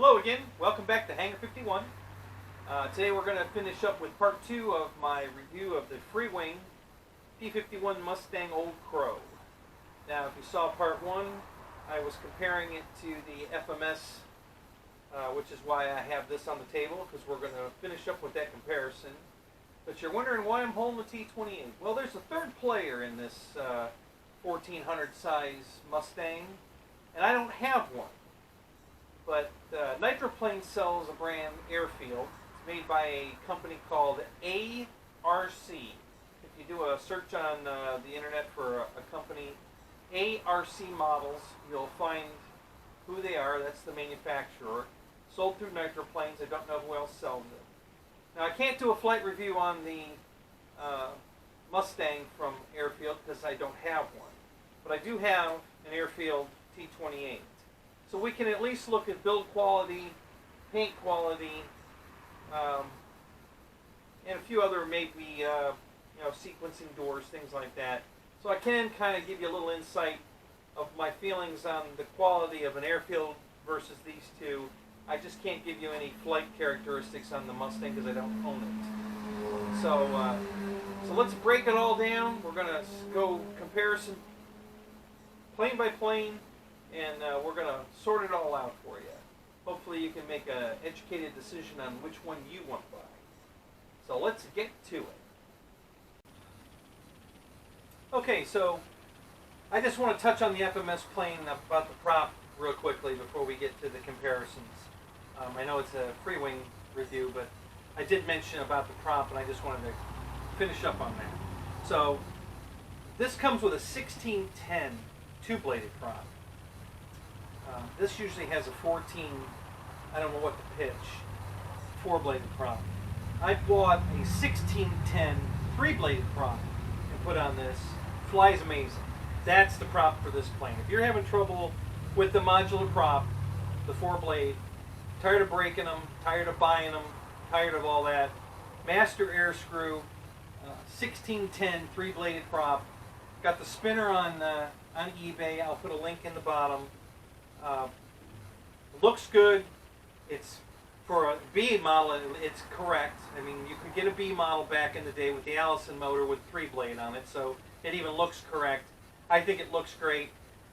Hello again, welcome back to Hangar 51. Today we're going to finish up with part 2 of my review of the Freewing P-51 Mustang Old Crow. Now if you saw part 1, I was comparing it to the FMS, which is why I have this on the table, because we're going to finish up with that comparison. But you're wondering why I'm holding the T28. Well, there's a third player in this 1400 size Mustang, and I don't have one. But Nitroplane sells a brand Airfield. It's made by a company called ARC. If you do a search on the internet for a company, ARC Models, you'll find who they are. That's the manufacturer. Sold through Nitroplanes. I don't know who else sells it. Now I can't do a flight review on the Mustang from Airfield because I don't have one. But I do have an Airfield T28. So we can at least look at build quality, paint quality, and a few other maybe sequencing doors, things like that. So I can kind of give you a little insight of my feelings on the quality of an Airfield versus these two. I just can't give you any flight characteristics on the Mustang because I don't own it. So let's break it all down. We're going to go comparison plane by plane. And we're going to sort it all out for you. Hopefully you can make an educated decision on which one you want to buy. So let's get to it. Okay, so I just want to touch on the FMS plane about the prop real quickly before we get to the comparisons. I know it's a Freewing review, but I did mention about the prop, and I just wanted to finish up on that. So this comes with a 1610 two-bladed prop. This usually has a 14, I don't know what the pitch, 4-bladed prop. I bought a 1610 3-bladed prop and put on this. Flies amazing. That's the prop for this plane. If you're having trouble with the modular prop, the 4-blade, tired of breaking them, tired of buying them, tired of all that, Master Air Screw, 1610 3-bladed prop. Got the spinner on eBay. I'll put a link in the bottom. Looks good. It's for a B model. It's correct. I mean, you could get a B model back in the day with the Allison motor with 3-blade on it, so it even looks correct. I think it looks great.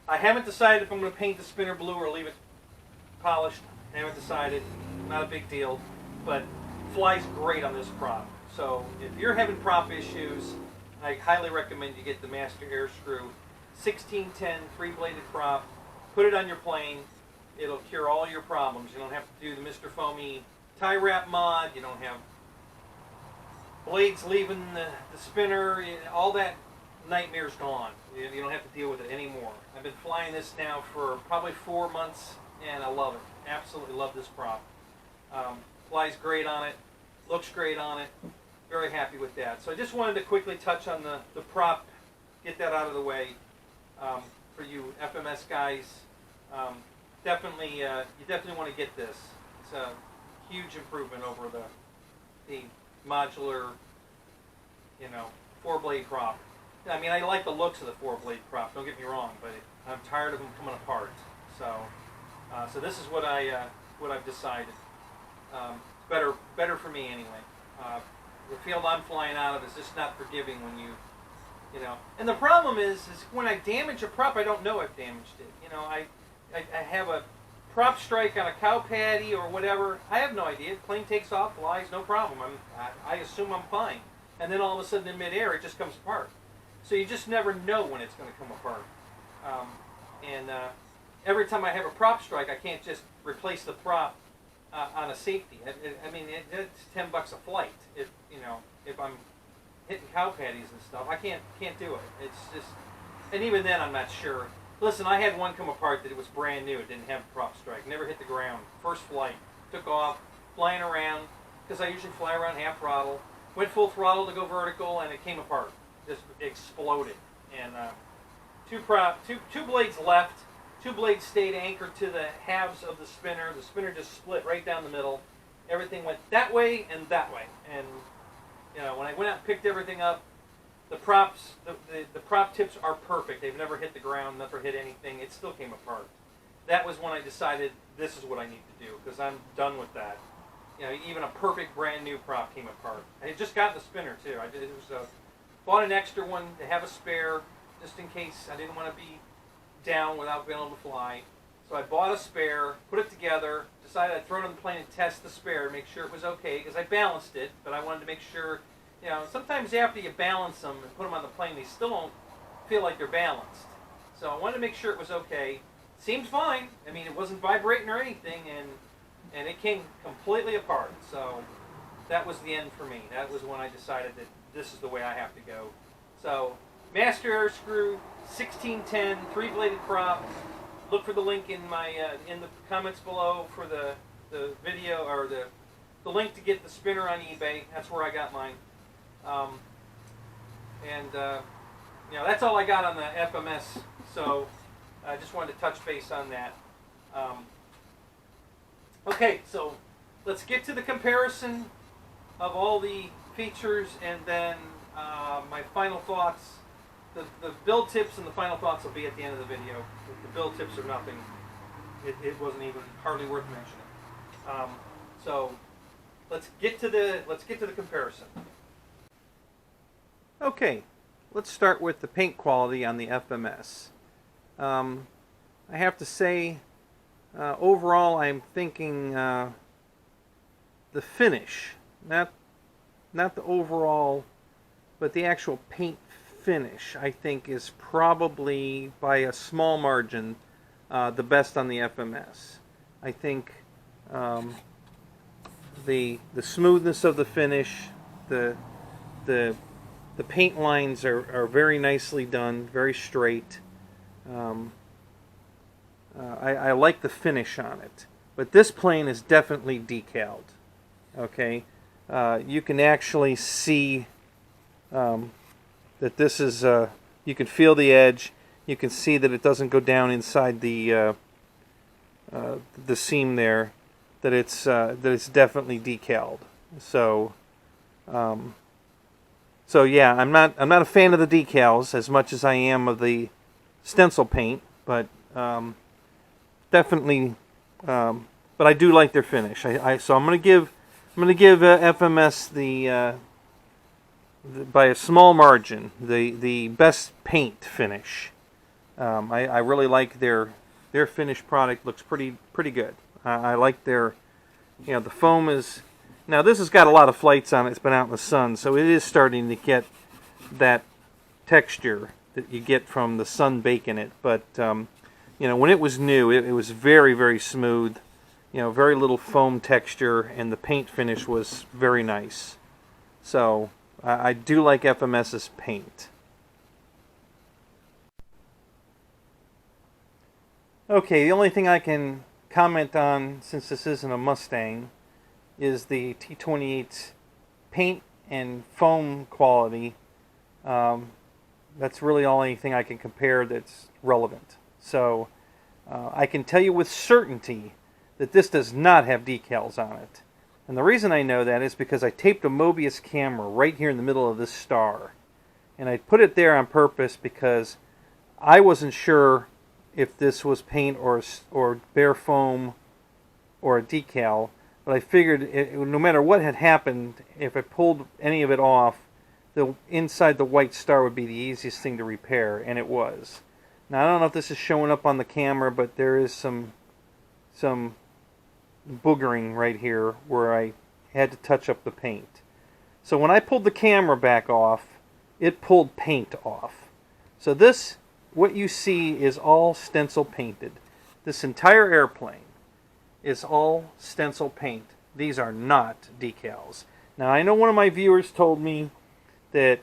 I haven't decided if I'm going to paint the spinner blue or leave it polished. I haven't decided. Not a big deal, but flies great on this prop. So if you're having prop issues, I highly recommend you get the Master Air Screw 1610 3-bladed prop. Put it on your plane. It'll cure all your problems. You don't have to do the Mr. Foamy tie wrap mod. You don't have blades leaving the spinner. All that nightmare's gone. You don't have to deal with it anymore. I've been flying this now for probably 4 months, and I love it. Absolutely love this prop. Flies great on it. Looks great on it. Very happy with that. So I just wanted to quickly touch on the prop, get that out of the way. For you FMS guys, you definitely want to get this. It's a huge improvement over the modular, 4-blade prop. I mean, I like the looks of the 4-blade prop. Don't get me wrong, but I'm tired of them coming apart. So this is what I've decided. Better for me anyway. The field I'm flying out of is just not forgiving when you. And the problem is when I damage a prop, I don't know I've damaged it. I have a prop strike on a cow patty or whatever. I have no idea. The plane takes off, flies, no problem. I assume I'm fine. And then all of a sudden in midair, it just comes apart. So you just never know when it's going to come apart. Every time I have a prop strike, I can't just replace the prop on a safety. I mean, it's $10 a flight. If I'm hitting cow patties and stuff, I can't do it. It's just, and even then I'm not sure. Listen, I had one come apart that it was brand new. It didn't have a prop strike. Never hit the ground. First flight. Took off, flying around, because I usually fly around half throttle. Went full throttle to go vertical, and it came apart. Just exploded. And two blades left. 2 blades stayed anchored to the halves of the spinner. The spinner just split right down the middle. Everything went that way and that way. And when I went out and picked everything up, the props, the prop tips are perfect. They've never hit the ground, never hit anything. It still came apart. that was when I decided this is what I need to do, because I'm done with that. You know, even a perfect brand new prop came apart. I had just gotten the spinner too. Bought an extra one to have a spare, just in case I didn't want to be down without being able to fly. So I bought a spare, put it together, decided I'd throw it on the plane and test the spare, make sure it was okay, because I balanced it, but I wanted to make sure, you know, sometimes after you balance them and put them on the plane, they still don't feel like they're balanced. So I wanted to make sure it was okay. Seemed fine. I mean, it wasn't vibrating or anything, and it came completely apart. So that was the end for me. That was when I decided that this is the way I have to go. So master air screw, 1610, 3-bladed prop. Look for the link in my in the comments below for the video, or the link to get the spinner on eBay. That's where I got mine. You know, that's all I got on the FMS. So I just wanted to touch base on that. Okay, so let's get to the comparison of all the features, and then my final thoughts. The build tips and the final thoughts will be at the end of the video. The build tips are nothing. It wasn't even hardly worth mentioning. So let's get to the comparison. Okay, let's start with the paint quality on the FMS. I have to say, overall, I'm thinking the finish, not the overall, but the actual paint finish, I think, is probably by a small margin the best on the FMS. I think the smoothness of the finish, the paint lines are very nicely done, very straight. I like the finish on it, but this plane is definitely decaled. Okay, you can actually see that this is, you can feel the edge. You can see that it doesn't go down inside the seam there. That it's definitely decaled. So, so yeah, I'm not a fan of the decals as much as I am of the stencil paint, but definitely. But I do like their finish. So I'm gonna give FMS the by a small margin, the best paint finish. I really like their finished product. Looks pretty good. I like their, you know, the foam is, now this has got a lot of flights on it. It's been out in the sun, so it is starting to get that texture that you get from the sun baking it. But you know, when it was new, it was very, very smooth. You know, very little foam texture, and the paint finish was very nice. So I do like FMS's paint. Okay, the only thing I can comment on, since this isn't a Mustang, is the T28's paint and foam quality. That's really the only thing I can compare that's relevant. So I can tell you with certainty that this does not have decals on it. And the reason I know that is because I taped a Mobius camera right here in the middle of this star. And I put it there on purpose because I wasn't sure if this was paint or bare foam or a decal. But I figured no matter what had happened, if I pulled any of it off, the inside the white star would be the easiest thing to repair, and it was. Now I don't know if this is showing up on the camera, but there is some boogering right here where I had to touch up the paint. So when I pulled the camera back off, it pulled paint off. So this, what you see, is all stencil painted. This entire airplane is all stencil paint. These are not decals. Now I know one of my viewers told me that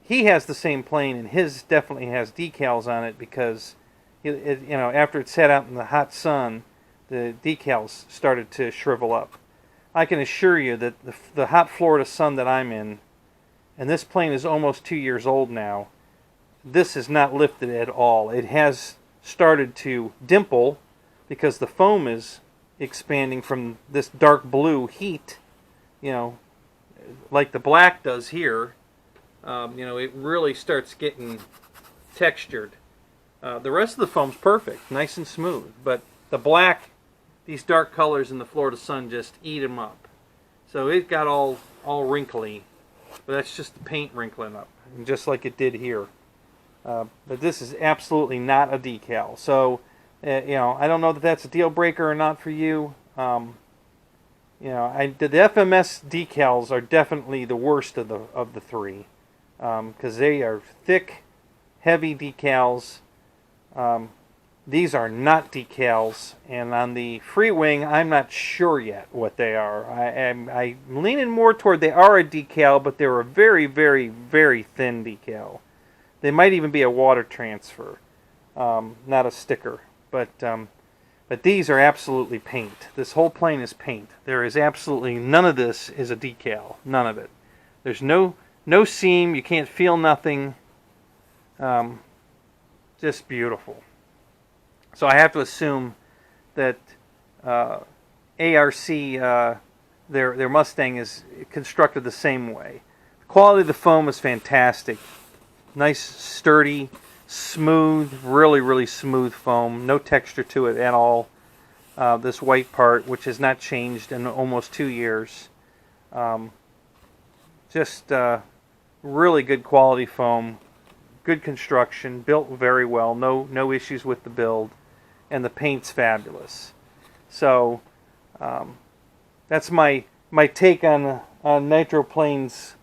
he has the same plane and his definitely has decals on it because you know, after it sat out in the hot sun, the decals started to shrivel up. I can assure you that the hot Florida sun that I'm in, and this plane is almost 2 years old now, this is not lifted at all. It has started to dimple because the foam is expanding from this dark blue heat, you know, like the black does here. You know, it really starts getting textured. The rest of the foam's perfect, nice and smooth, but the black, these dark colors in the Florida sun just eat them up. So it got all wrinkly, but that's just the paint wrinkling up, and just like it did here. But this is absolutely not a decal. So, you know, I don't know that that's a deal breaker or not for you. You know, the FMS decals are definitely the worst of the three, because they are thick, heavy decals. These are not decals, and on the Freewing, I'm not sure yet what they are. I'm leaning more toward they are a decal, but they're a very, very, very thin decal. They might even be a water transfer, not a sticker. But these are absolutely paint. This whole plane is paint. There is absolutely none of this is a decal. None of it. There's no seam. You can't feel nothing. Just beautiful. So I have to assume that ARC, their Mustang is constructed the same way. The quality of the foam is fantastic. Nice, sturdy, smooth, really, really smooth foam. No texture to it at all. This white part, which has not changed in almost 2 years. Just really good quality foam. Good construction. Built very well. No issues with the build. And the paint's fabulous. So that's my take on Nitro Plane's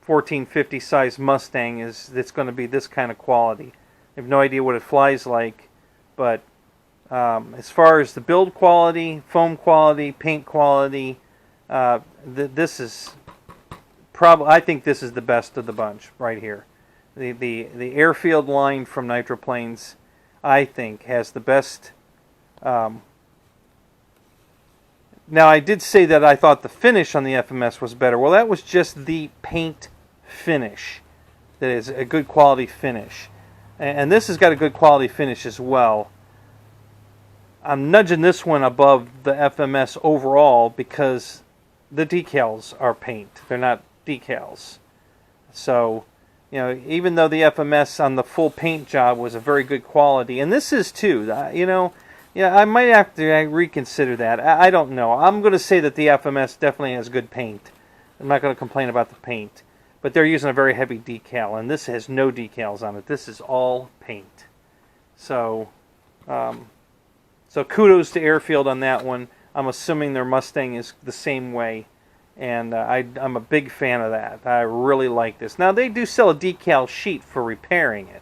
1450 size Mustang. Is it's going to be this kind of quality. I have no idea what it flies like, but as far as the build quality, foam quality, paint quality, this is probably, I think this is the best of the bunch right here. The airfield line from Nitro Planes, I think, has the best. Now, I did say that I thought the finish on the FMS was better. Well, that was just the paint finish. That is a good quality finish. And this has got a good quality finish as well. I'm nudging this one above the FMS overall because the decals are paint. They're not decals. So, you know, even though the FMS on the full paint job was a very good quality, and this is too, you know, yeah, I might have to reconsider that. I don't know. I'm going to say that the FMS definitely has good paint. I'm not going to complain about the paint, but they're using a very heavy decal, and this has no decals on it. This is all paint. So, so kudos to Airfield on that one. I'm assuming their Mustang is the same way. And I'm a big fan of that. I really like this. Now, they do sell a decal sheet for repairing it.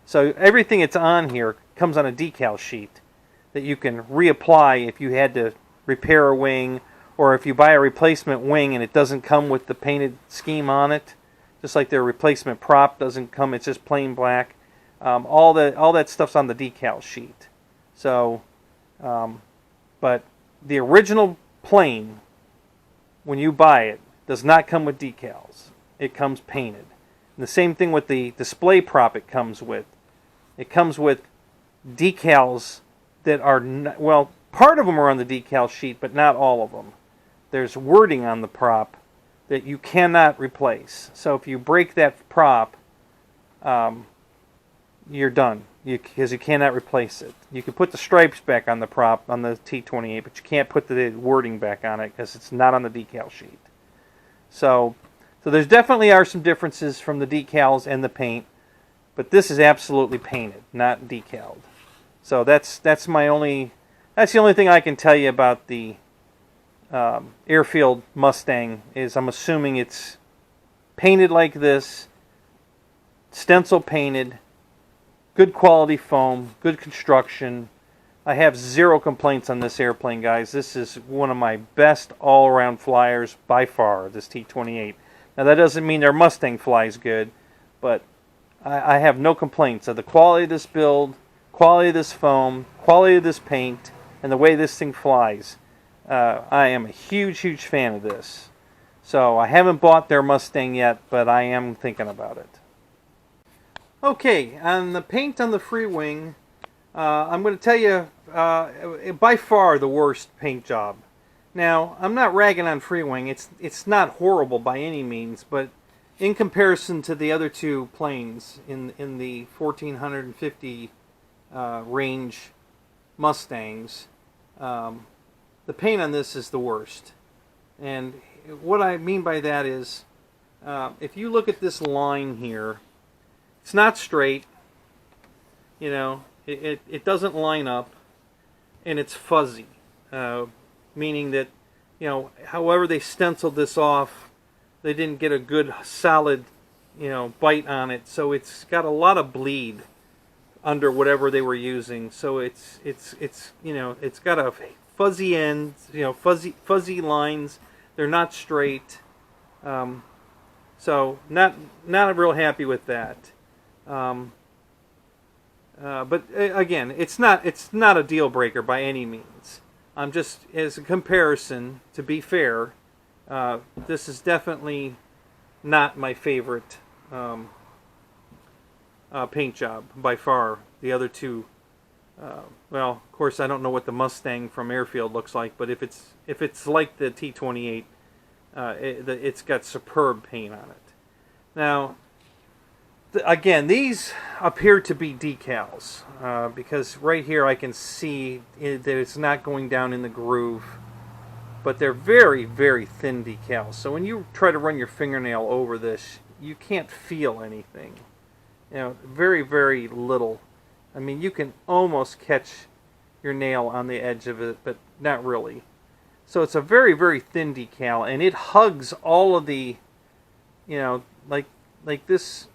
So everything that's on here comes on a decal sheet that you can reapply if you had to repair a wing, or if you buy a replacement wing and it doesn't come with the painted scheme on it, just like their replacement prop doesn't come, it's just plain black. All that stuff's on the decal sheet. So, but the original plane, when you buy it, does not come with decals. It comes painted. And the same thing with the display prop it comes with. It comes with decals that are, well, part of them are on the decal sheet, but not all of them. There's wording on the prop that you cannot replace. So if you break that prop, you're done. Because you cannot replace it. You can put the stripes back on the prop on the T28, but you can't put the wording back on it because it's not on the decal sheet. So there's definitely are some differences from the decals and the paint, but this is absolutely painted, not decaled. So that's the only thing I can tell you about the Airfield Mustang. Is I'm assuming it's painted like this, stencil painted. Good quality foam, good construction. I have zero complaints on this airplane, guys. This is one of my best all-around flyers by far, this T28. Now, that doesn't mean their Mustang flies good, but I have no complaints of the quality of this build, quality of this foam, quality of this paint, and the way this thing flies. I am a huge, huge fan of this. So, I haven't bought their Mustang yet, but I am thinking about it. Okay, on the paint on the Freewing, I'm going to tell you by far the worst paint job. Now, I'm not ragging on Freewing. It's not horrible by any means, but in comparison to the other two planes in the 1450 range Mustangs, the paint on this is the worst. And what I mean by that is, if you look at this line here, it's not straight, you know, it doesn't line up, and it's fuzzy, meaning that, you know, however they stenciled this off, they didn't get a good solid, you know, bite on it, so it's got a lot of bleed under whatever they were using. So it's you know, it's got a fuzzy end, you know, fuzzy lines. They're not straight. So not real happy with that. But again, it's not a deal breaker by any means. I'm just, as a comparison, to be fair, this is definitely not my favorite paint job by far. The other two, well, of course, I don't know what the Mustang from Airfield looks like, but if it's like the T28, it's got superb paint on it. Now, again, these appear to be decals, because right here I can see that it's not going down in the groove, but they're very, very thin decals. So when you try to run your fingernail over this, you can't feel anything. You know, very, very little. I mean, you can almost catch your nail on the edge of it, but not really. So it's a very, very thin decal, and it hugs all of the, you know, like this,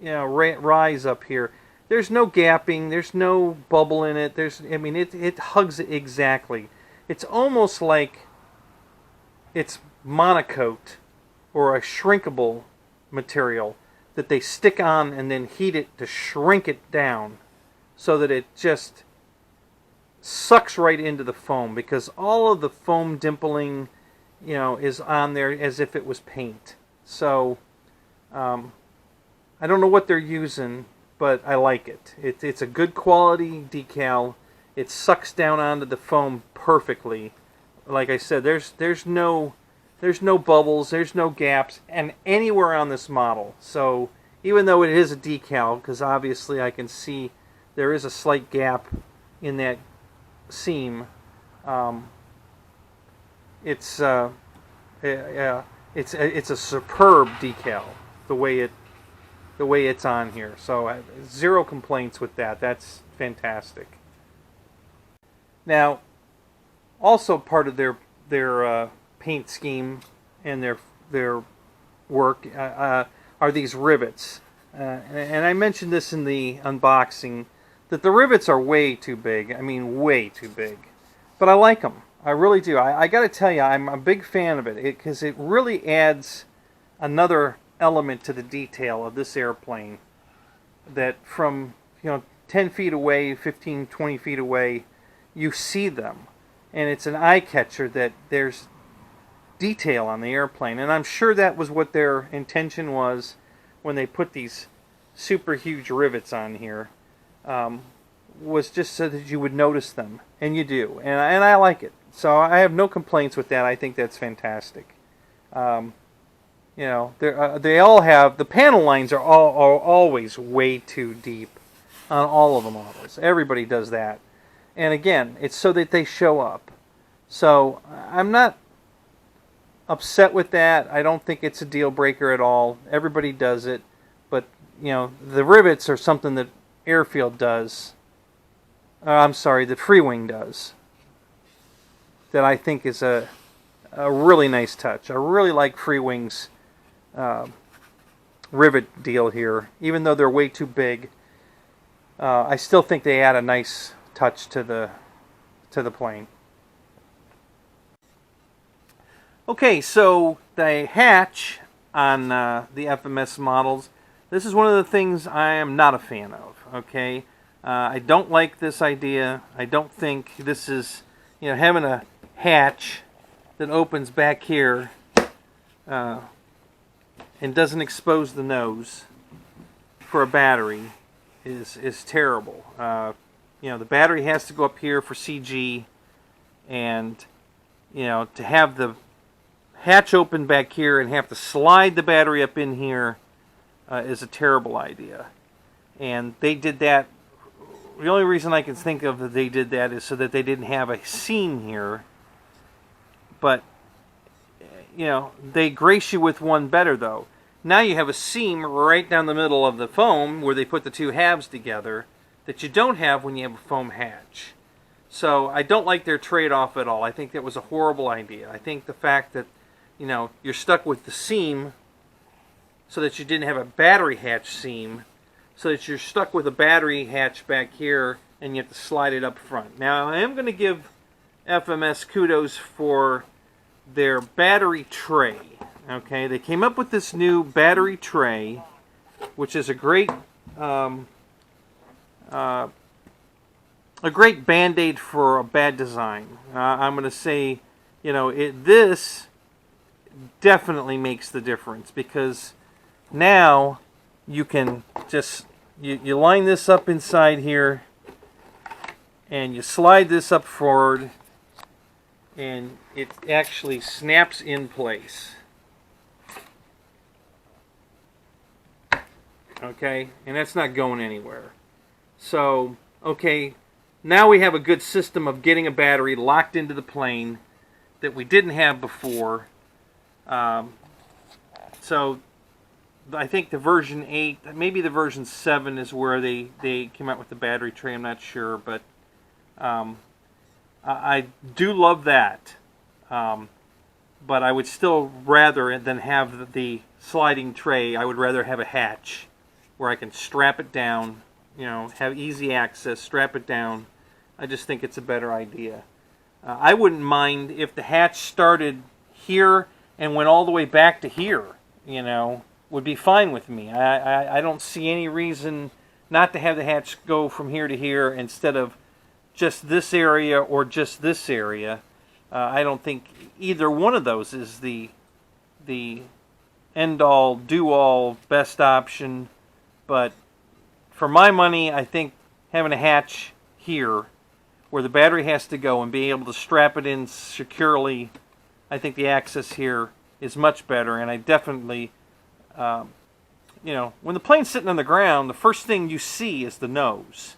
you know, rise up here. There's no gapping, there's no bubble in it. I mean, it hugs it exactly. It's almost like it's monocoat or a shrinkable material that they stick on and then heat it to shrink it down so that it just sucks right into the foam, because all of the foam dimpling, you know, is on there as if it was paint. So I don't know what they're using, but I like it. It's a good quality decal. It sucks down onto the foam perfectly. Like I said, there's no bubbles, there's no gaps, and anywhere on this model. So even though it is a decal, because obviously I can see there is a slight gap in that seam, it's a superb decal the way it's on here. So zero complaints with that. That's fantastic. Now, also part of their paint scheme and their work are these rivets. And I mentioned this in the unboxing, that the rivets are way too big. I mean, way too big. But I like them. I really do. I got to tell you, I'm a big fan of it, because it really adds another element to the detail of this airplane, that from, you know, 10 feet away, 15, 20 feet away, you see them. And it's an eye catcher that there's detail on the airplane. And I'm sure that was what their intention was when they put these super huge rivets on here, was just so that you would notice them. And you do. And I like it. So I have no complaints with that. I think that's fantastic. You know, they all have, the panel lines are always way too deep on all of the models. Everybody does that. And again, it's so that they show up. So I'm not upset with that. I don't think it's a deal breaker at all. Everybody does it. But, you know, the rivets are something that Airfield does. I'm sorry, that Freewing does. That I think is a really nice touch. I really like Freewing's rivet deal here. Even though they're way too big, I still think they add a nice touch to the plane. Okay, so the hatch on the FMS models, this is one of the things I am not a fan of. Okay, I don't like this idea. I don't think this is, you know, having a hatch that opens back here and doesn't expose the nose for a battery is terrible. You know, the battery has to go up here for CG, and, you know, to have the hatch open back here and have to slide the battery up in here is a terrible idea. And they did that the only reason I can think of that they did that is so that they didn't have a seam here. But, you know, they grace you with one better, though. Now you have a seam right down the middle of the foam where they put the two halves together that you don't have when you have a foam hatch. So I don't like their trade-off at all. I think that was a horrible idea. I think the fact that, you know, you're stuck with the seam so that you didn't have a battery hatch seam, so that you're stuck with a battery hatch back here and you have to slide it up front. Now, I am going to give FMS kudos for their battery tray. Okay, they came up with this new battery tray, which is a great band-aid for a bad design. I'm going to say, you know, this definitely makes the difference, because now you can just, you line this up inside here, and you slide this up forward, and it actually snaps in place. Okay, and that's not going anywhere. So, okay, now we have a good system of getting a battery locked into the plane that we didn't have before. So I think the version 8, maybe the version 7 is where they came out with the battery tray. I'm not sure, but I do love that. But I would still rather than have the sliding tray, I would rather have a hatch where I can strap it down, you know, have easy access, strap it down. I just think it's a better idea. I wouldn't mind if the hatch started here and went all the way back to here, you know, would be fine with me. I don't see any reason not to have the hatch go from here to here instead of just this area or just this area. I don't think either one of those is the end-all, do-all, best option. But for my money, I think having a hatch here where the battery has to go and being able to strap it in securely, I think the access here is much better. And I definitely, you know, when the plane's sitting on the ground, the first thing you see is the nose.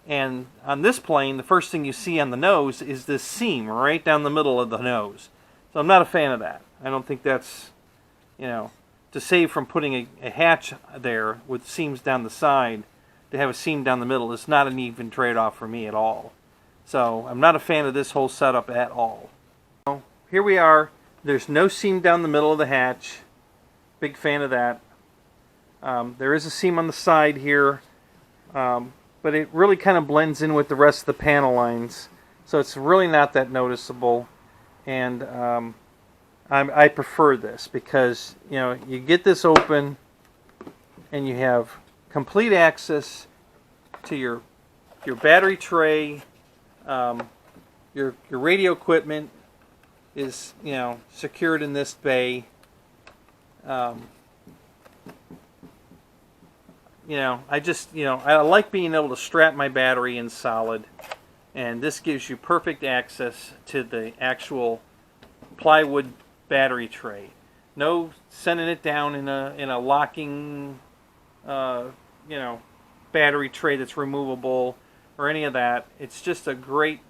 And on this plane, the first thing you see on the nose is this seam right down the middle of the nose. So I'm not a fan of that. I don't think that's, you know, to save from putting a hatch there with seams down the side, to have a seam down the middle is not an even trade-off for me at all. So I'm not a fan of this whole setup at all. So here we are. There's no seam down the middle of the hatch. Big fan of that. There is a seam on the side here, but it really kind of blends in with the rest of the panel lines. So it's really not that noticeable. And I prefer this because, you know, you get this open and you have complete access to your battery tray. Your radio equipment is, you know, secured in this bay. You know, I like being able to strap my battery in solid, and this gives you perfect access to the actual plywood battery tray. No sending it down in a locking, you know, battery tray that's removable or any of that. It's just a great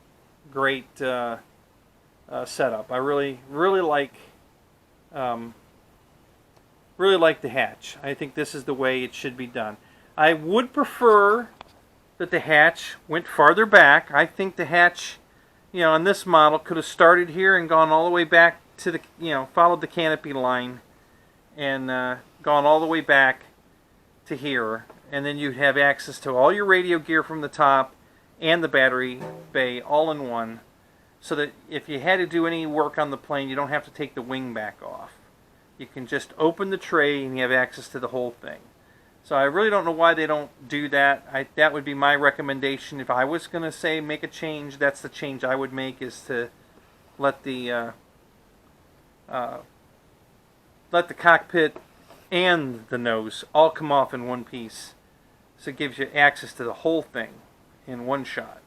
setup. I really like the hatch. I think this is the way it should be done. I would prefer that the hatch went farther back. I think the hatch, you know, on this model could have started here and gone all the way back to the, you know, followed the canopy line and gone all the way back to here, and then you'd have access to all your radio gear from the top and the battery bay all in one, so that if you had to do any work on the plane, you don't have to take the wing back off. You can just open the tray and you have access to the whole thing. So I really don't know why they don't do that. That would be my recommendation. If I was going to say make a change, that's the change I would make, is to let the cockpit and the nose all come off in one piece. So it gives you access to the whole thing in one shot.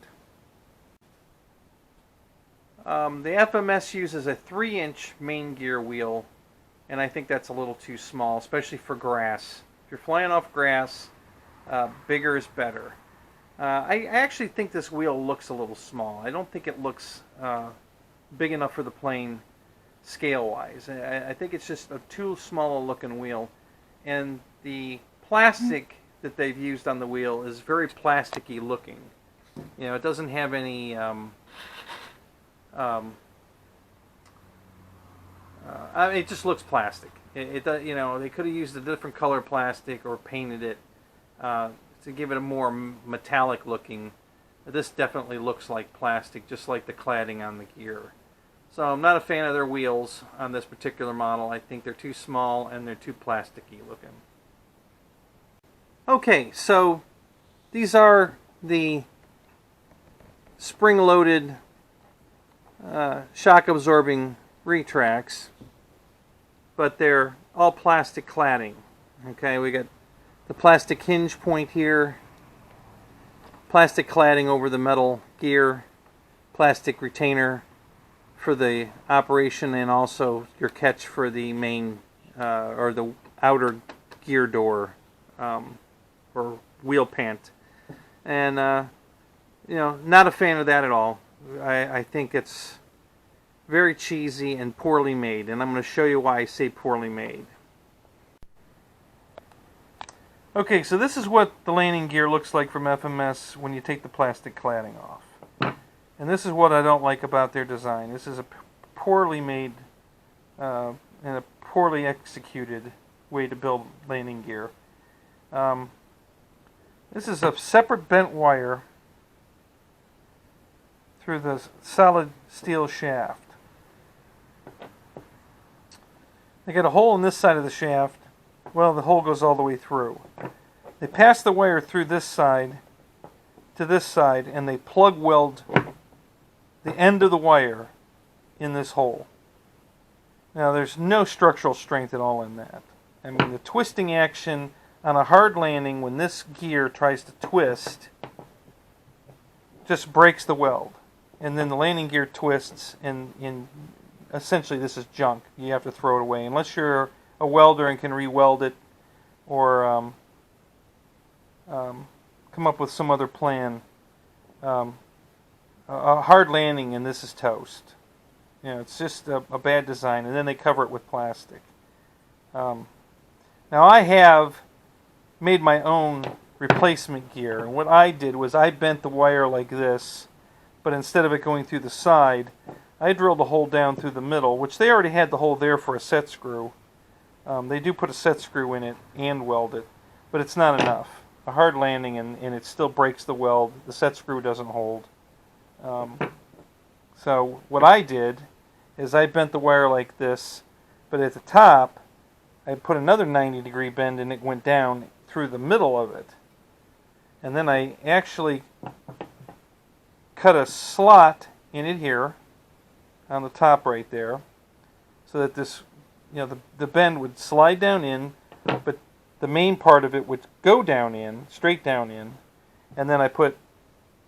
The FMS uses a 3-inch main gear wheel, and I think that's a little too small, especially for grass. If you're flying off grass, bigger is better. I actually think this wheel looks a little small. I don't think it looks big enough for the plane scale-wise. I think it's just a too small a looking wheel. And the plastic that they've used on the wheel is very plasticky looking. You know, it doesn't have any it just looks plastic. You know, they could have used a different color plastic or painted it to give it a more metallic looking. This definitely looks like plastic, just like the cladding on the gear. So I'm not a fan of their wheels on this particular model. I think they're too small and they're too plasticky looking. Okay, so these are the spring-loaded shock-absorbing retracts, but they're all plastic cladding. Okay, we got the plastic hinge point here, plastic cladding over the metal gear, plastic retainer for the operation, and also your catch for the main or the outer gear door or wheel pant. And you know, not a fan of that at all. I think it's very cheesy and poorly made, and I'm going to show you why I say poorly made. Okay, so this is what the landing gear looks like from FMS when you take the plastic cladding off. And this is what I don't like about their design. This is a poorly made and a poorly executed way to build landing gear. This is a separate bent wire through the solid steel shaft. They got a hole in this side of the shaft. Well, the hole goes all the way through. They pass the wire through this side to this side, and they plug weld the end of the wire in this hole. Now, there's no structural strength at all in that. I mean, the twisting action on a hard landing when this gear tries to twist just breaks the weld. And then the landing gear twists, and essentially this is junk. You have to throw it away. Unless you're a welder and can re-weld it, or come up with some other plan. A hard landing, and this is toast. You know, it's just a bad design, and then they cover it with plastic. Now I have made my own replacement gear, and what I did was I bent the wire like this, but instead of it going through the side, I drilled a hole down through the middle, which they already had the hole there for a set screw. They do put a set screw in it and weld it, but it's not enough. A hard landing, and it still breaks the weld. The set screw doesn't hold. So what I did is I bent the wire like this, but at the top I put another 90-degree bend, and it went down through the middle of it. And then I actually cut a slot in it here on the top right there, so that this, you know, the bend would slide down in, but the main part of it would go down in, straight down in, and then I put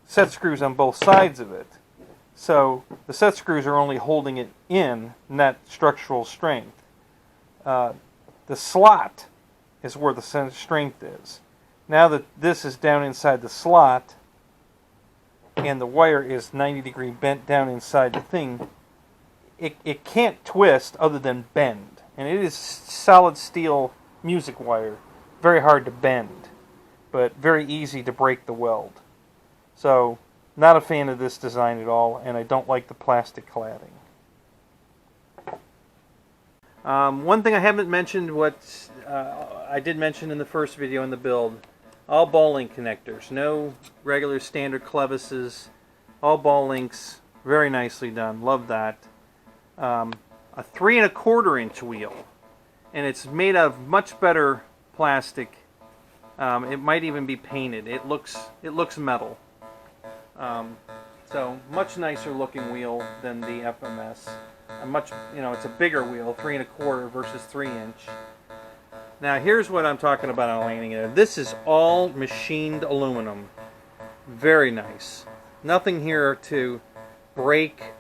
set screws on both sides of it. So the set screws are only holding it in, not structural strength. The slot is where the strength is. Now that this is down inside the slot, and the wire is 90-degree bent down inside the thing, it can't twist other than bend. And it is solid steel music wire. Very hard to bend, but very easy to break the weld. So, not a fan of this design at all, and I don't like the plastic cladding. One thing I haven't mentioned, what I did mention in the first video in the build, all ball link connectors. No regular standard clevises, all ball links, very nicely done, love that. A 3 1/4 inch wheel, and it's made out of much better plastic. It might even be painted. It looks metal. So much nicer looking wheel than the FMS. It's a bigger wheel, 3 1/4 versus 3 inch. Now here's what I'm talking about on landing it. This is all machined aluminum. Very nice. Nothing here to break.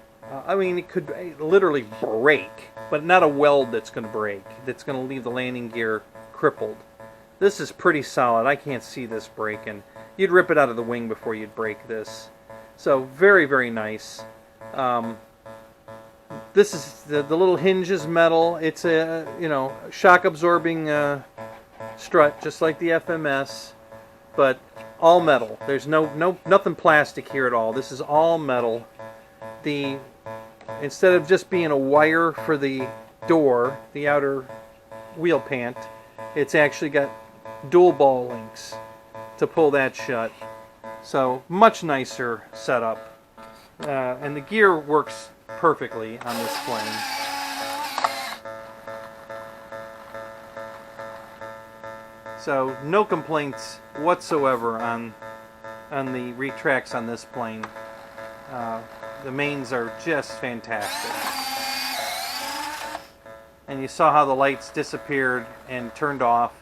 I mean, it could literally break, but not a weld that's going to break, that's going to leave the landing gear crippled. This is pretty solid. I can't see this breaking. You'd rip it out of the wing before you'd break this. So very, very nice. This is the little hinge is metal. It's a shock absorbing strut, just like the FMS, but all metal. There's nothing plastic here at all. This is all metal. Instead of just being a wire for the door, the outer wheel pant, it's actually got dual ball links to pull that shut. So much nicer setup, and the gear works perfectly on this plane. So no complaints whatsoever on the retracts on this plane. The mains are just fantastic. And you saw how the lights disappeared and turned off,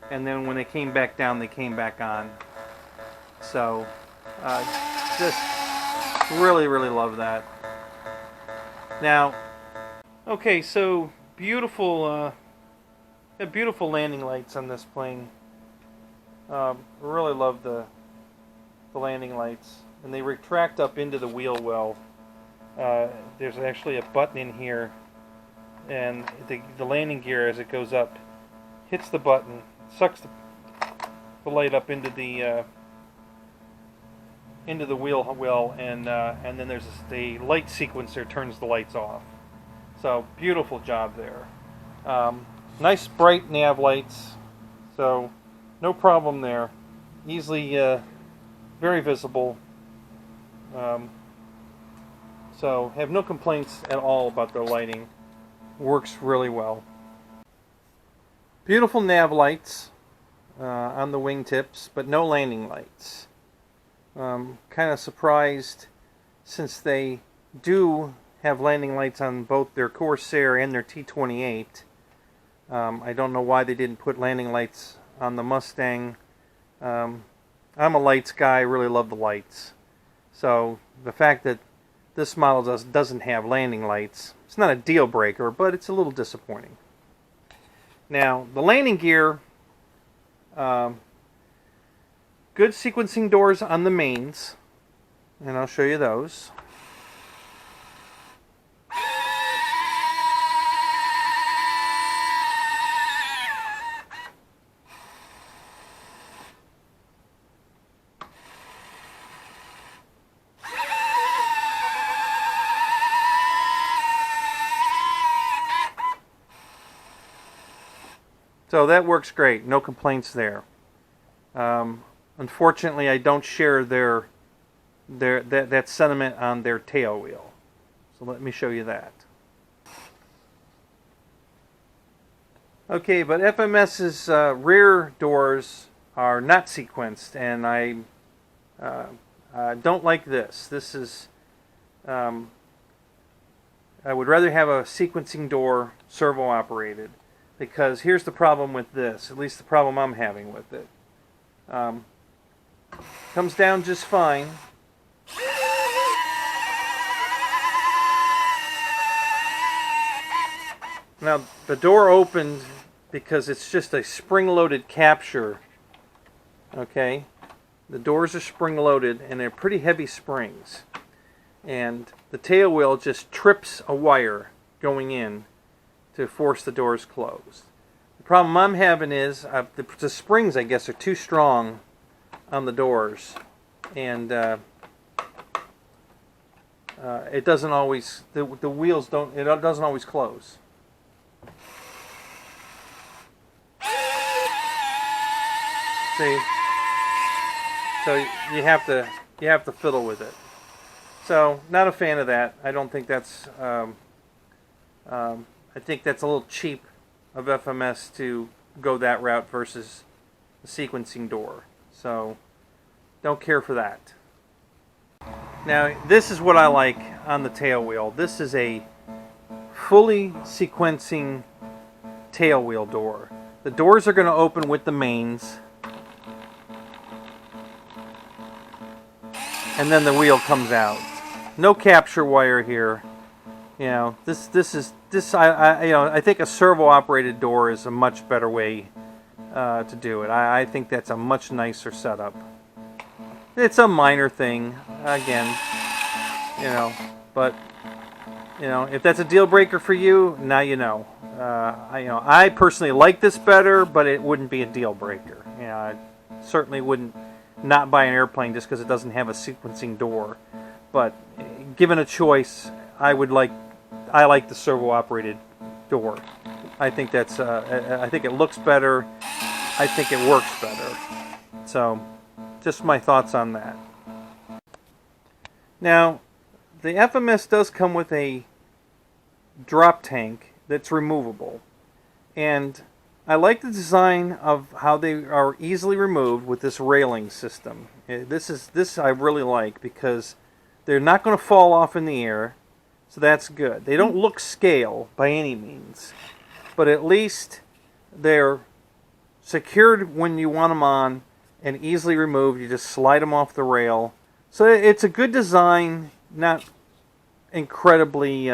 and then when they came back down, they came back on. So just really, really love that. Now, okay, so beautiful landing lights on this plane. Really love the landing lights, and they retract up into the wheel well. There's actually a button in here, and the landing gear, as it goes up, hits the button, sucks the light up into the wheel well, and then there's the light sequencer turns the lights off. So beautiful job there. Nice bright nav lights, so no problem there. Easily, very visible. So have no complaints at all about the lighting. Works really well. Beautiful nav lights on the wingtips, but no landing lights. Kind of surprised, since they do have landing lights on both their Corsair and their T-28. I don't know why they didn't put landing lights on the Mustang. I'm a lights guy, I really love the lights. So the fact that this model doesn't have landing lights, it's not a deal breaker, but it's a little disappointing. Now, the landing gear, good sequencing doors on the mains, and I'll show you those. So that works great, no complaints there. Unfortunately, I don't share that sentiment on their tail wheel. So let me show you that. Okay, but FMS's rear doors are not sequenced, and I don't like this. This is, I would rather have a sequencing door servo operated. Because here's the problem with this, at least the problem I'm having with it. Comes down just fine. Now, the door opened because it's just a spring-loaded capture. Okay? The doors are spring-loaded, and they're pretty heavy springs. And the tail wheel just trips a wire going in to force the doors closed. The problem I'm having is the springs, I guess, are too strong on the doors, and it doesn't always, the wheels don't, it doesn't always close. See, so you have to fiddle with it. So not a fan of that. I don't think that's I think that's a little cheap of FMS to go that route versus the sequencing door. So, don't care for that. Now, this is what I like on the tail wheel. This is a fully sequencing tail wheel door. The doors are going to open with the mains, and then the wheel comes out. No capture wire here. You know, I think a servo operated door is a much better way to do it. I think that's a much nicer setup. It's a minor thing, again, but if that's a deal breaker for you, now you know. I personally like this better, but it wouldn't be a deal breaker. I certainly wouldn't not buy an airplane just because it doesn't have a sequencing door. But given a choice, I like the servo operated door. I think I think it looks better. I think it works better. So, just my thoughts on that. Now, the FMS does come with a drop tank that's removable. And I like the design of how they are easily removed with this railing system. This I really like because they're not going to fall off in the air, so that's good. They don't look scale by any means, but at least they're secured when you want them on and easily removed. You just slide them off the rail. So it's a good design, not incredibly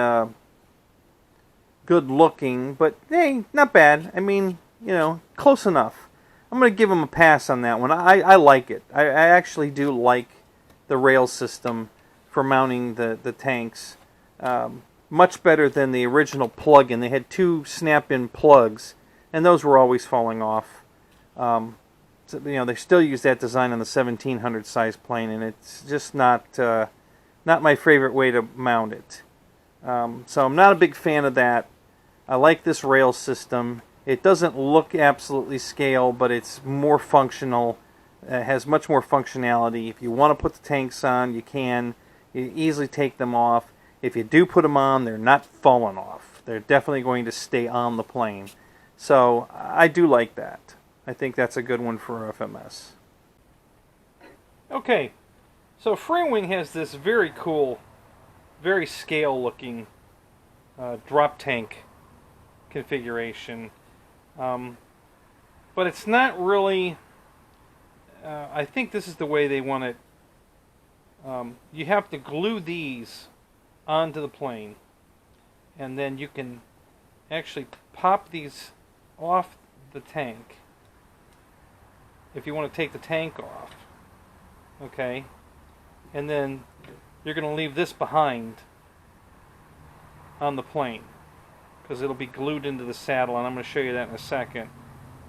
good looking, but hey, not bad. I mean, close enough. I'm going to give them a pass on that one. I like it. I actually do like the rail system for mounting the tanks. Much better than the original plug-in. They had 2 snap-in plugs, and those were always falling off. So, they still use that design on the 1700 size plane, and it's just not my favorite way to mount it. So I'm not a big fan of that. I like this rail system. It doesn't look absolutely scale, but it's more functional. It has much more functionality. If you want to put the tanks on, you can. You easily take them off. If you do put them on, they're not falling off. They're definitely going to stay on the plane. So I do like that. I think that's a good one for FMS. Okay, so Freewing has this very cool, very scale-looking drop tank configuration. But it's not really... I think this is the way they want it. You have to glue these onto the plane, and then you can actually pop these off the tank if you want to take the tank off. Okay, and then you're going to leave this behind on the plane because it'll be glued into the saddle, and I'm going to show you that in a second.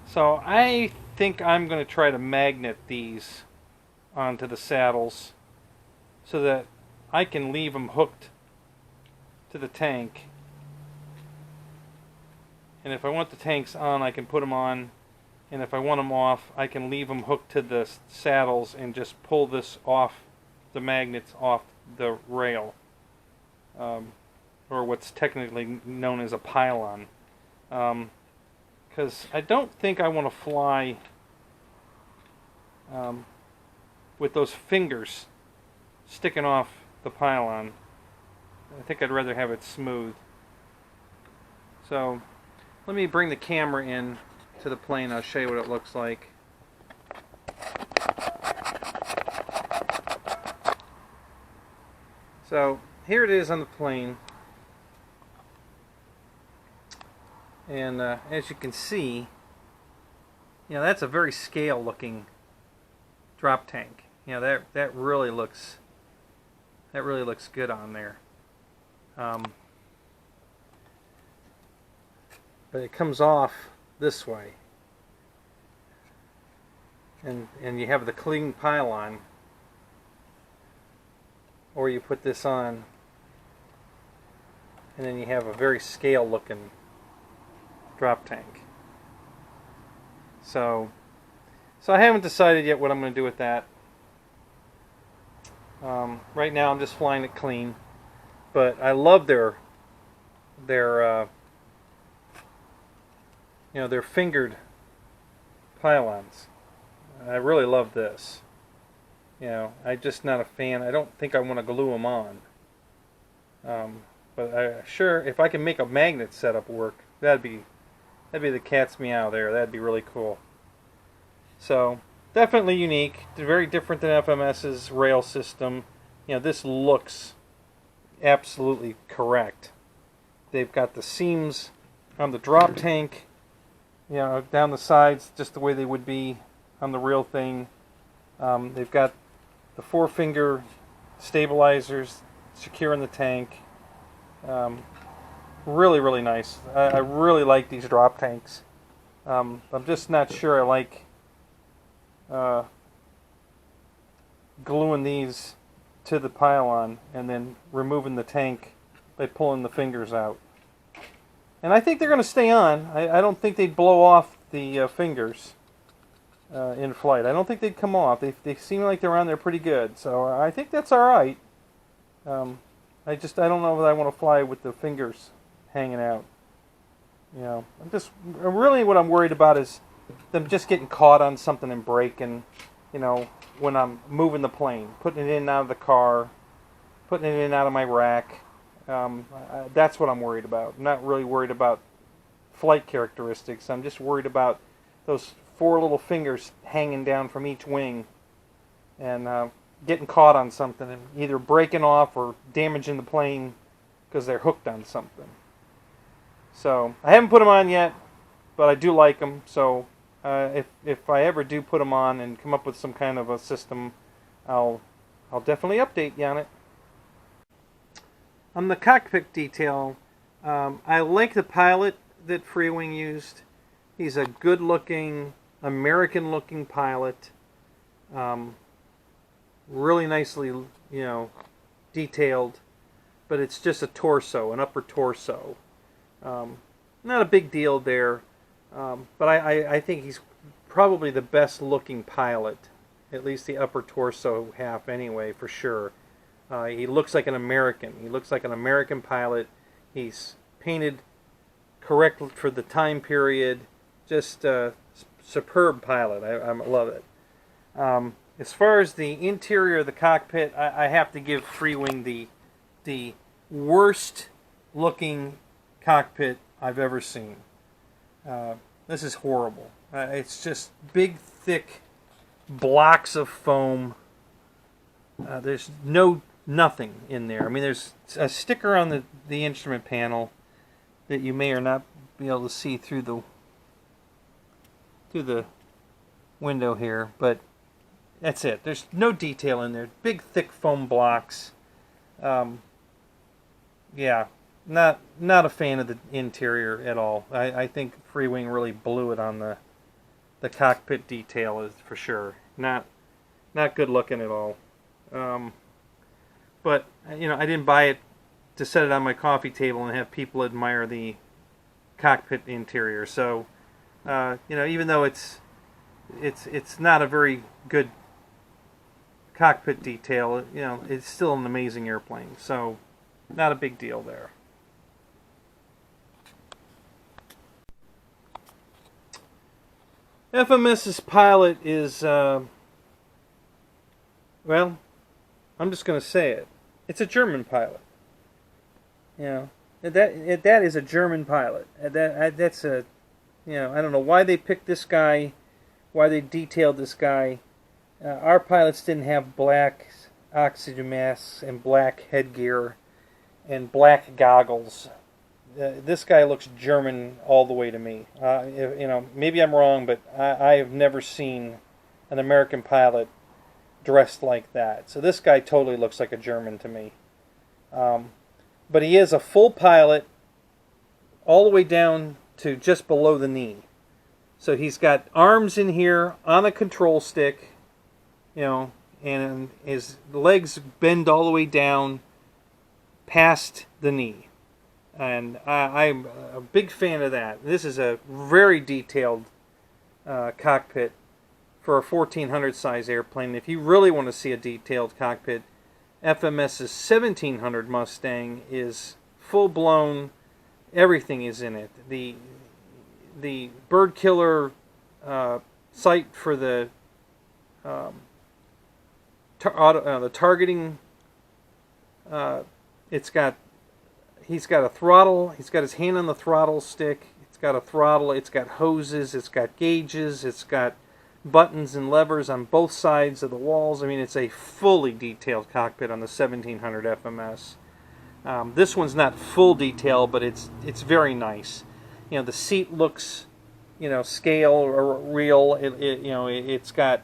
So I think I'm going to try to magnet these onto the saddles so that I can leave them hooked to the tank, and if I want the tanks on, I can put them on, and if I want them off, I can leave them hooked to the saddles and just pull this off, the magnets off the rail, or what's technically known as a pylon, because I don't think I want to fly with those fingers sticking off the pylon. I think I'd rather have it smooth. So let me bring the camera in to the plane. I'll show you what it looks like. So here it is on the plane, and as you can see, that's a very scale looking drop tank. That really looks good on there. But it comes off this way, and you have the clean pylon, or you put this on, and then you have a very scale looking drop tank. So I haven't decided yet what I'm going to do with that. Right now I'm just flying it clean, but I love their fingered pylons. I really love this. I'm just not a fan. I don't think I want to glue them on. But sure, if I can make a magnet setup work, that'd be the cat's meow there. That'd be really cool. So definitely unique. Very different than FMS's rail system. This looks absolutely correct. They've got the seams on the drop tank you know, down the sides just the way they would be on the real thing. They've got the 4-finger stabilizers securing the tank. Really, really nice. I really like these drop tanks. I'm just not sure I like gluing these to the pylon and then removing the tank by pulling the fingers out. And I think they're going to stay on. I don't think they'd blow off the fingers in flight. I don't think they'd come off. They seem like they're on there pretty good. So I think that's all right. I don't know if I want to fly with the fingers hanging out. You know, really what I'm worried about is them just getting caught on something and breaking. You know, when I'm moving the plane, putting it in and out of the car, putting it in and out of my rack. That's what I'm worried about. I'm not really worried about flight characteristics. I'm just worried about those 4 little fingers hanging down from each wing and getting caught on something and either breaking off or damaging the plane because they're hooked on something. So I haven't put them on yet, but I do like them. So if I ever do put them on and come up with some kind of a system, I'll definitely update you on it. On the cockpit detail, I like the pilot that Freewing used. He's a good-looking, American-looking pilot. Really nicely, detailed, but it's just a torso, an upper torso. Not a big deal there, but I think he's probably the best-looking pilot, at least the upper torso half anyway, for sure. He looks like an American. He looks like an American pilot. He's painted correct for the time period. Just a superb pilot. I love it. As far as the interior of the cockpit, I have to give Freewing the worst looking cockpit I've ever seen. This is horrible. It's just big, thick blocks of foam. There's nothing in there. I mean, there's a sticker on the instrument panel that you may or not be able to see through the window here, but that's it. There's no detail in there. Big, thick foam blocks. Yeah, not a fan of the interior at all. I think Freewing really blew it on the cockpit detail, is for sure. Not good looking at all. But I didn't buy it to set it on my coffee table and have people admire the cockpit interior. So, even though it's not a very good cockpit detail, it's still an amazing airplane. So, not a big deal there. FMS's pilot is, well, I'm just going to say it. It's a German pilot. That is a German pilot. That's a, I don't know why they picked this guy, why they detailed this guy. Our pilots didn't have black oxygen masks and black headgear and black goggles. This guy looks German all the way to me. Maybe I'm wrong, but I have never seen an American pilot dressed like that. So this guy totally looks like a German to me. But he is a full pilot all the way down to just below the knee. So he's got arms in here on a control stick, and his legs bend all the way down past the knee. And I'm a big fan of that. This is a very detailed cockpit for a 1400 size airplane. If you really want to see a detailed cockpit, FMS's 1700 Mustang is full blown. Everything is in it. The bird killer sight for the targeting. He's got a throttle. He's got his hand on the throttle stick. It's got a throttle. It's got hoses. It's got gauges. It's got buttons and levers on both sides of the walls. I mean, it's a fully detailed cockpit on the 1700 FMS. This one's not full detail, but it's very nice. The seat looks scale or reel. It's got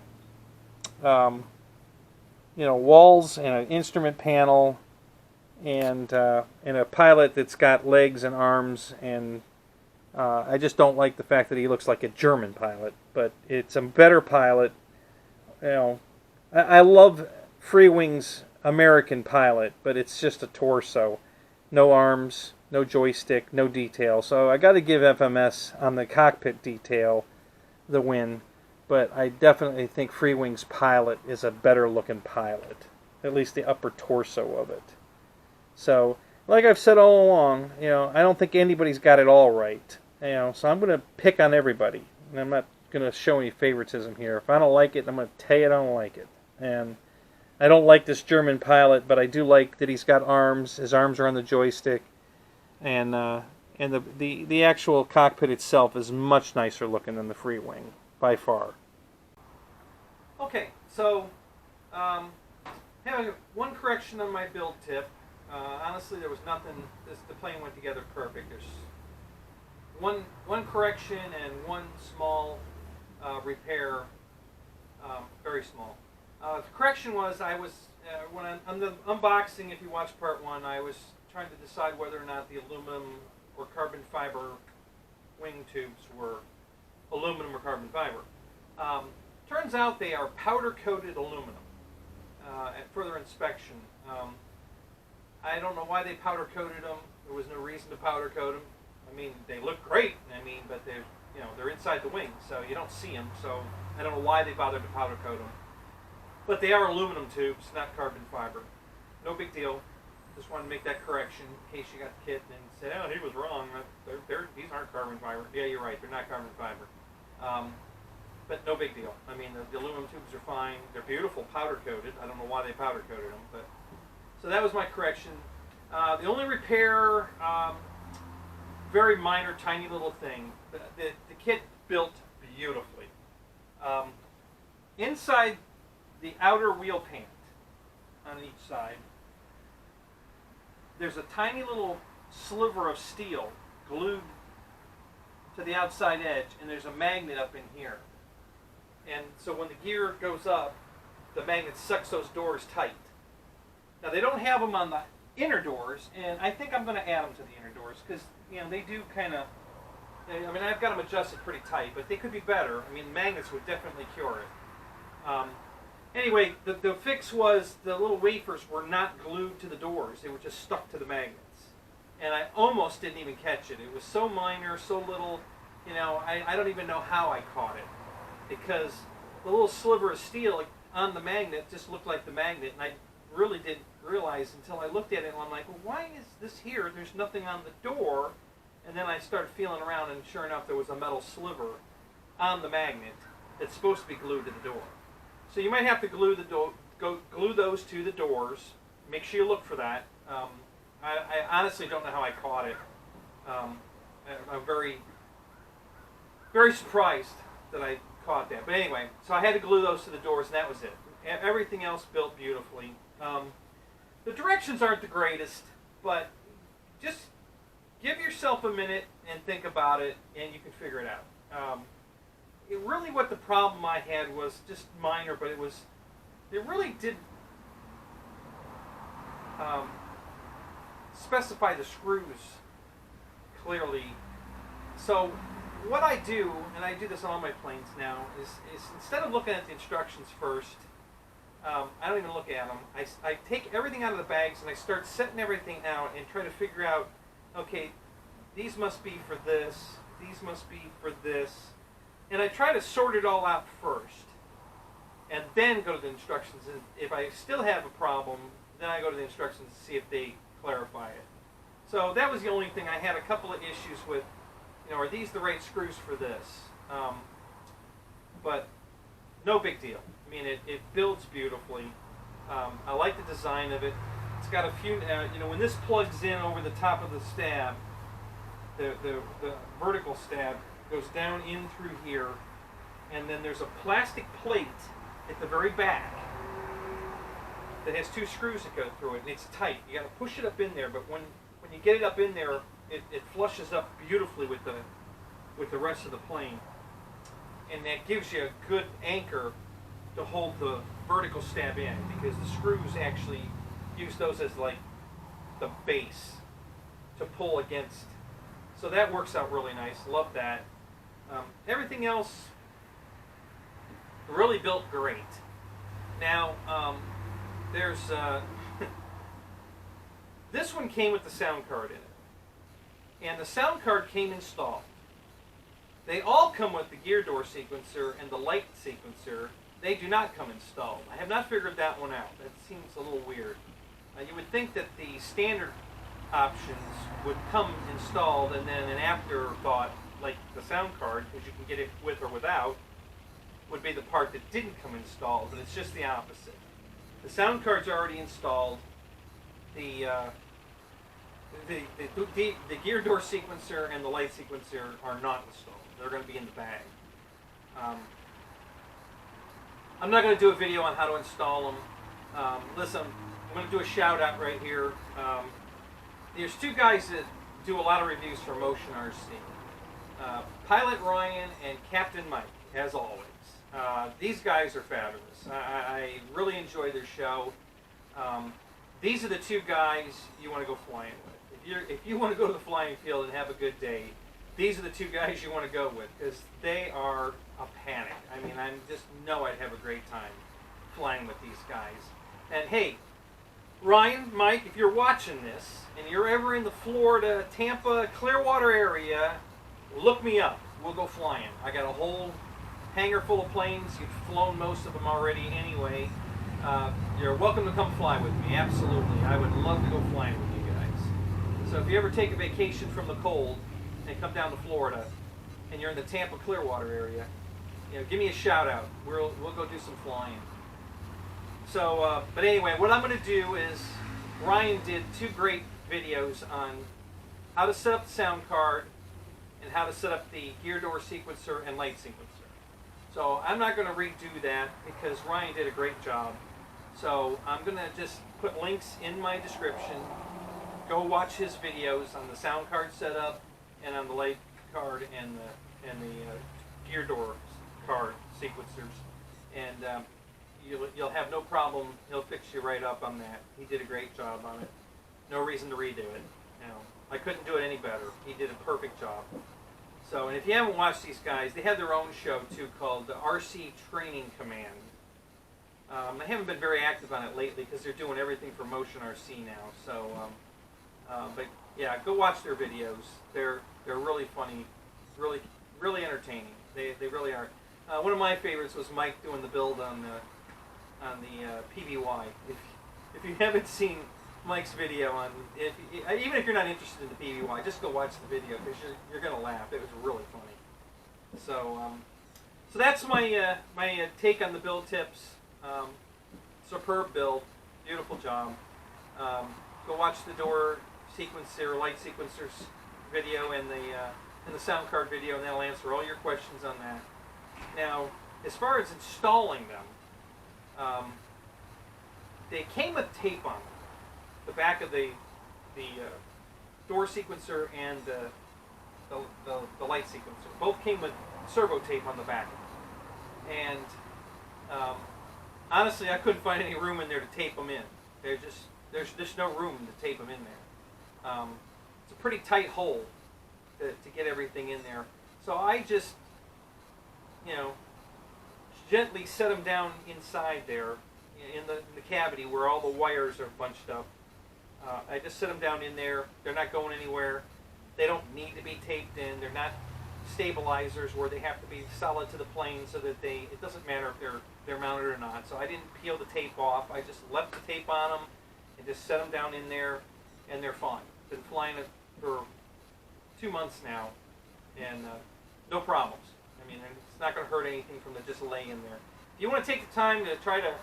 walls and an instrument panel, and a pilot that's got legs and arms, and I just don't like the fact that he looks like a German pilot. But it's a better pilot. I love Freewing's American pilot, but it's just a torso, no arms, no joystick, no detail. So I got to give FMS on the cockpit detail the win. But I definitely think Freewing's pilot is a better looking pilot, at least the upper torso of it. So, like I've said all along, I don't think anybody's got it all right. So I'm going to pick on everybody, and I'm not going to show any favoritism here. If I don't like it, I'm going to tell you I don't like it. And I don't like this German pilot, but I do like that he's got arms. His arms are on the joystick, and the actual cockpit itself is much nicer looking than the Freewing by far. Okay, so have one correction on my build tip. Honestly, there was nothing. The plane went together perfect. There's one correction and one small repair, very small. The correction was when on the unboxing, if you watch part 1, I was trying to decide whether or not the aluminum or carbon fiber wing tubes were aluminum or carbon fiber. Turns out they are powder-coated aluminum. At further inspection, I don't know why they powder-coated them. There was no reason to powder-coat them. I mean, they look great. But they're inside the wing, so you don't see them. So I don't know why they bothered to powder-coat them. But they are aluminum tubes, not carbon fiber. No big deal. Just wanted to make that correction in case you got the kit and said, "Oh, he was wrong. These aren't carbon fiber." Yeah, you're right. They're not carbon fiber. But no big deal. The aluminum tubes are fine. They're beautiful, powder-coated. I don't know why they powder-coated them, but so that was my correction. The only repair, very minor, tiny little thing. The kit built beautifully. Inside the outer wheel pant on each side, there's a tiny little sliver of steel glued to the outside edge, and there's a magnet up in here. And so when the gear goes up, the magnet sucks those doors tight. Now they don't have them on the inner doors, and I think I'm going to add them to the inner doors because they do kind of. I've got them adjusted pretty tight, but they could be better. Magnets would definitely cure it. Anyway, the fix was the little wafers were not glued to the doors; they were just stuck to the magnets, and I almost didn't even catch it. It was so minor, so little. I don't even know how I caught it. Because the little sliver of steel on the magnet just looked like the magnet, and I really didn't realize until I looked at it, and I'm like, well, why is this here? There's nothing on the door. And then I started feeling around, and sure enough, there was a metal sliver on the magnet that's supposed to be glued to the door. So you might have to glue glue those to the doors. Make sure you look for that. I honestly don't know how I caught it. I'm very, very surprised that I caught that. But anyway, so I had to glue those to the doors, and that was it. Everything else built beautifully. The directions aren't the greatest, but just give yourself a minute and think about it, and you can figure it out. Really what the problem I had was just minor, but it really did specify the screws clearly. So what I do, and I do this on all my planes now, is instead of looking at the instructions first, I don't even look at them. I take everything out of the bags and I start setting everything out and try to figure out, okay, these must be for this, these must be for this, and I try to sort it all out first, and then go to the instructions. And if I still have a problem, then I go to the instructions to see if they clarify it. So that was the only thing. I had a couple of issues with. Are these the right screws for this? But no big deal. It builds beautifully. I like the design of it. It's got a few, when this plugs in over the top of the stab, the vertical stab goes down in through here, and then there's a plastic plate at the very back that has 2 screws that go through it, and it's tight. You got to push it up in there, but when you get it up in there, it flushes up beautifully with with the rest of the plane, and that gives you a good anchor to hold the vertical stab in, because the screws actually use those as like the base to pull against. So that works out really nice. Love that. Everything else really built great. Now, there's this one came with the sound card in it, and the sound card came installed. They all come with the gear door sequencer and the light sequencer. They do not come installed. I have not figured that one out. That seems a little weird. You would think that the standard options would come installed, and then an afterthought, like the sound card, because you can get it with or without, would be the part that didn't come installed, but it's just the opposite. The sound card's already installed. The gear door sequencer and the light sequencer are not installed. They're going to be in the bag. I'm not going to do a video on how to install them. Listen, I'm going to do a shout out right here. There's two guys that do a lot of reviews for Motion RC. Pilot Ryan and Captain Mike, as always. These guys are fabulous. I really enjoy their show. These are the two guys you want to go flying with. If you want to go to the flying field and have a good day, these are the two guys you want to go with, because they are a panic. I mean, I just know I'd have a great time flying with these guys. And hey, Ryan, Mike, if you're watching this and you're ever in the Florida, Tampa, Clearwater area, look me up. We'll go flying. I got a whole hangar full of planes. You've flown most of them already anyway. You're welcome to come fly with me. Absolutely. I would love to go flying with you guys. So if you ever take a vacation from the cold and come down to Florida and you're in the Tampa, Clearwater area, give me a shout out. We'll go do some flying. So, but anyway, what I'm going to do is, Ryan did two great videos on how to set up the sound card and how to set up the gear door sequencer and light sequencer. So I'm not going to redo that because Ryan did a great job. So I'm going to just put links in my description. Go watch his videos on the sound card setup and on the light card and the gear door card sequencers. And you'll have no problem. He'll fix you right up on that. He did a great job on it. No reason to redo it. I couldn't do it any better. He did a perfect job. So, and if you haven't watched these guys, they have their own show too called the RC Training Command. I haven't been very active on it lately because they're doing everything for Motion RC now. So, but yeah, go watch their videos. They're really funny, really entertaining. They really are. One of my favorites was Mike doing the build on the PBY. If you haven't seen Mike's video on, even if you're not interested in the PBY, just go watch the video because you're gonna laugh. It was really funny. So so that's my my take on the build tips. Superb build, beautiful job. Go watch the door sequencer, light sequencers video and the sound card video, and that'll answer all your questions on that. Now, as far as installing them, they came with tape on them. The back of the door sequencer and the light sequencer both came with servo tape on the back. And honestly, I couldn't find any room in there to tape them in. There's just no room to tape them in there. It's a pretty tight hole to get everything in there. So I just, gently set them down inside there in the cavity where all the wires are bunched up. I just set them down in there. They're not going anywhere. They don't need to be taped in. They're not stabilizers where they have to be solid to the plane so that it doesn't matter if they're mounted or not. So I didn't peel the tape off. I just left the tape on them and just set them down in there, and they're fine. Been flying it for 2 months now, and no problems. I mean, it's not going to hurt anything from the just lay in there. If you want to take the time to try to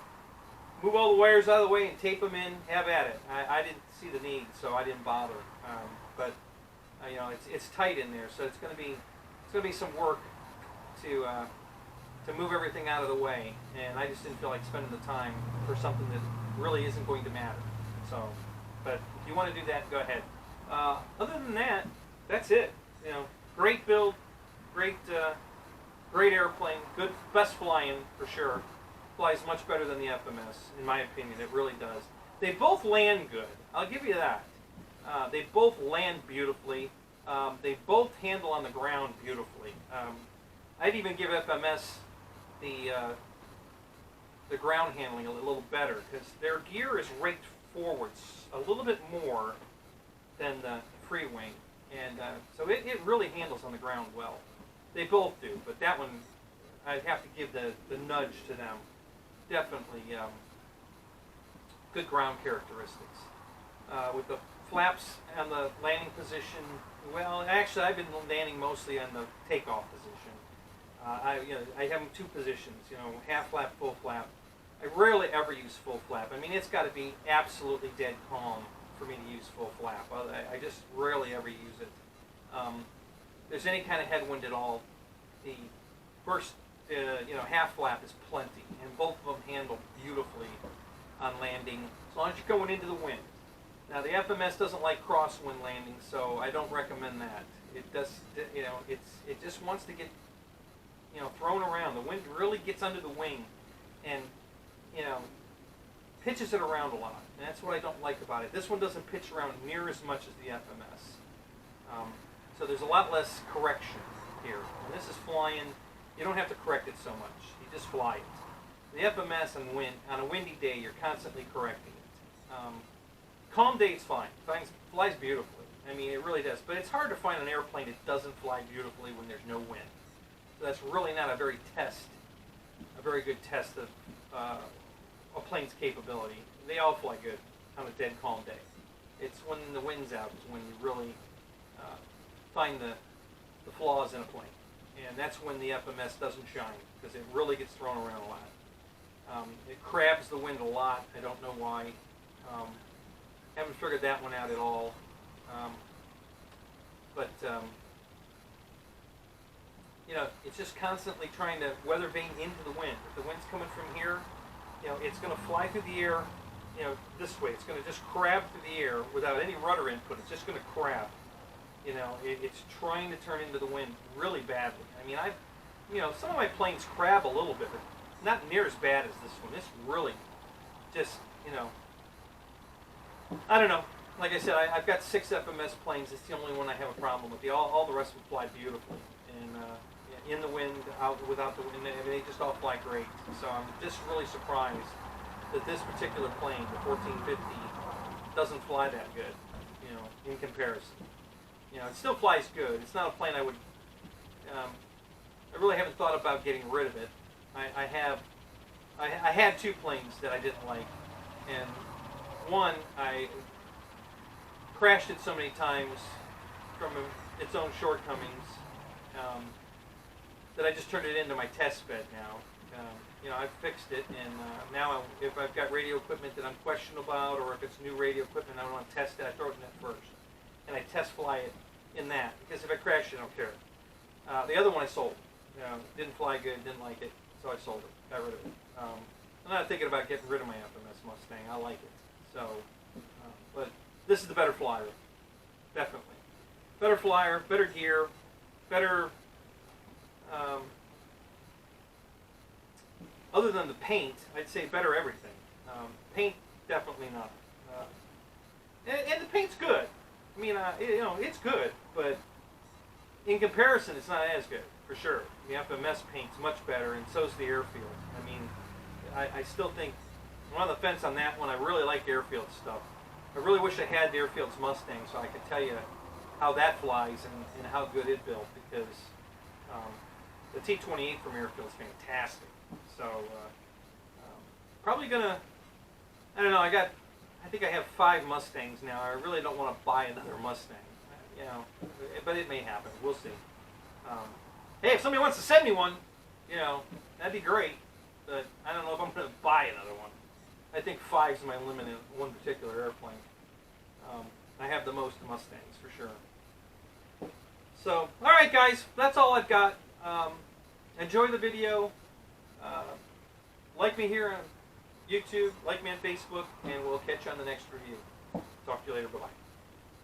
move all the wires out of the way and tape them in, have at it. I didn't see the need, so I didn't bother. But it's tight in there, so it's going to be some work to move everything out of the way. And I just didn't feel like spending the time for something that really isn't going to matter. So, but if you want to do that, go ahead. Other than that, that's it. Great build, great, great airplane. Good, best flying for sure. Flies much better than the FMS, in my opinion. It really does. They both land good. I'll give you that. They both land beautifully. They both handle on the ground beautifully. I'd even give FMS the ground handling a little better because their gear is raked forwards a little bit more than the Freewing, and so it really handles on the ground well. They both do, but that one I'd have to give the nudge to them. Definitely good ground characteristics. With the flaps and the landing position, well, actually I've been landing mostly on the takeoff position. I have them two positions, half flap, full flap. I rarely ever use full flap. I mean, it's got to be absolutely dead calm for me to use full flap. I just rarely ever use it. If there's any kind of headwind at all, the first half flap is plenty, and both of them handle beautifully on landing as long as you're going into the wind. Now the FMS doesn't like crosswind landing, so I don't recommend that. It does, it just wants to get thrown around. The wind really gets under the wing and pitches it around a lot, and that's what I don't like about it. This one doesn't pitch around near as much as the FMS, so there's a lot less correction here. When this is flying, you don't have to correct it so much. You just fly it. The FMS on a windy day, you're constantly correcting it. Calm day, it's fine. Flies beautifully. I mean, it really does. But it's hard to find an airplane that doesn't fly beautifully when there's no wind. So that's really not a very good test of a plane's capability. They all fly good on a dead calm day. It's when the wind's out is when you really find the flaws in a plane. And that's when the FMS doesn't shine, because it really gets thrown around a lot. It crabs the wind a lot. I don't know why. Haven't figured that one out at all. It's just constantly trying to weather vane into the wind. If the wind's coming from here, it's going to fly through the air, this way. It's going to just crab through the air without any rudder input. It's just going to crab. It's trying to turn into the wind really badly. I mean, some of my planes crab a little bit, but not near as bad as this one. This really just, I don't know. Like I said, I've got 6 FMS planes. It's the only one I have a problem with. All the rest of them fly beautifully. And in the wind, out without the wind, I mean, they just all fly great. So I'm just really surprised that this particular plane, the 1450, doesn't fly that good, in comparison. It still flies good. It's not a plane I would, I really haven't thought about getting rid of it. I had 2 planes that I didn't like, and one, I crashed it so many times from its own shortcomings that I just turned it into my test bed now. I've fixed it, and now if I've got radio equipment that I'm questionable about, or if it's new radio equipment I want to test it, I throw it in that first. And I test fly it in that, because if I crash it, I don't care. The other one I sold. Didn't fly good, didn't like it, so I sold it, got rid of it. I'm not thinking about getting rid of my FMS Mustang. I like it. So, but this is the better flyer, definitely. Better flyer, better gear, better. Other than the paint, I'd say better everything. Paint, definitely not. And the paint's good. I mean, it's good, but in comparison, it's not as good, for sure. The FMS paint's much better, and so's the airfield. I mean, I still think, I'm on the fence on that one. I really like airfield stuff. I really wish I had the airfield's Mustang so I could tell you how that flies and how good it built, because the T-28 from airfield is fantastic. So, probably gonna, I don't know, I think I have 5 Mustangs now. I really don't want to buy another Mustang, but it may happen. We'll see. Hey, if somebody wants to send me one, that'd be great, but I don't know if I'm going to buy another one. I think 5 is my limit in one particular airplane. I have the most Mustangs, for sure. So, alright guys, that's all I've got. Enjoy the video. Like me here on YouTube, like me on Facebook, and we'll catch you on the next review. Talk to you later. Bye-bye.